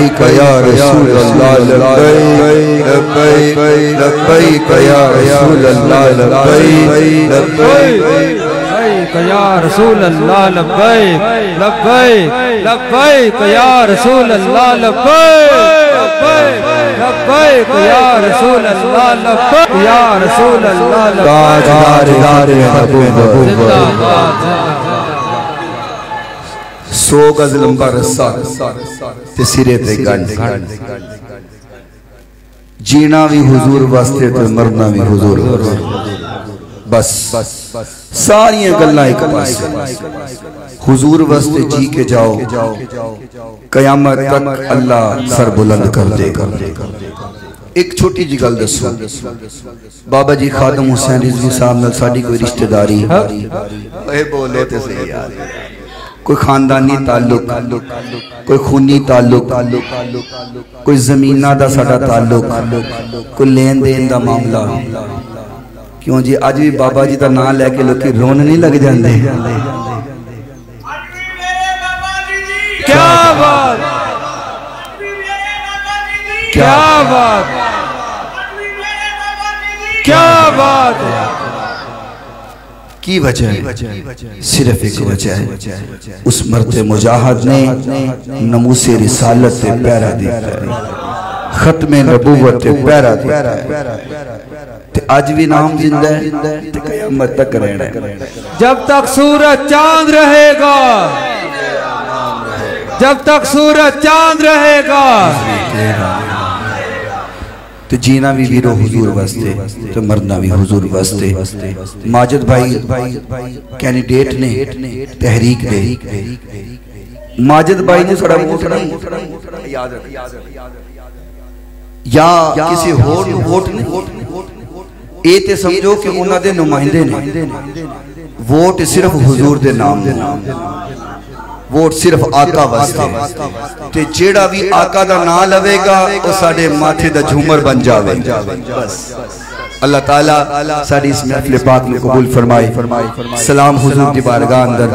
लब्बैक या रसूल अल्लाह लब्बैक लब्बैक या रसूल अल्लाह लब्बैक लब्बैक या रसूल अल्लाह लब्बैक लब्बैक लब्बैक या रसूल अल्लाह लब्बैक लब्बैक या रसूल अल्लाह लब्बैक या रसूल अल्लाह ताजदार महबूब सौ गज लंबा रस्सा ते सिरे ते गंढ जीना भी हुजूर वास्ते ते मरना भी हुजूर बस सारियां गल्लां एक पासे हुजूर वास्ते जी के जाओ कयामत तक अल्लाह सर बुलंद कर देगा। एक छोटी जी गल दसो बाबा जी खादम हुसैन रिजवी साहब नाल साडी कोई रिश्तेदारी बोलो ते सही यार कोई खानदानी ताल्लुक कोई खूनी ताल्लुक कोई जमीना दा साडा ताल्लुक कोई लेन देन दा मामला क्यों जी अज भी बाबा जी का नाम लैके लोग रोन नहीं लग जाते। क्या बात क्या बात क्या बात की वजह है सिर्फ एक वजह है उस मर्द मुजाहिद ने नमूसे रिसालत से पैरा दिया खत्मे नबूवत से पैरा दिया आज भी नाम जिंदा है क़यामत तक रहना है। जब तक सूरज चांद रहेगा जब तक सूरज चांद रहेगा तो जीना भी वीरो हुजूर वास्ते तो मरना भी हुजूर वास्ते। माजिद भाई कैंडिडेट ने तहरीक दे माजिद भाई ने थोड़ा वोट नहीं याद या किसी होर वोट नहीं ये ते समझो कि उन्होंने नुमाइंदे ने वोट सिर्फ हुजूर दे नाम दे वोट सिर्फ आका वास्ते ते जेड़ा भी आका दा नाम लवेगा वो साडे माथे दा झूमर बन जावे। बस अल्लाह ताला साडी इस महफिल पाक में कबूल फरमाए। सलाम हुजूर दी बारगाह अंदर।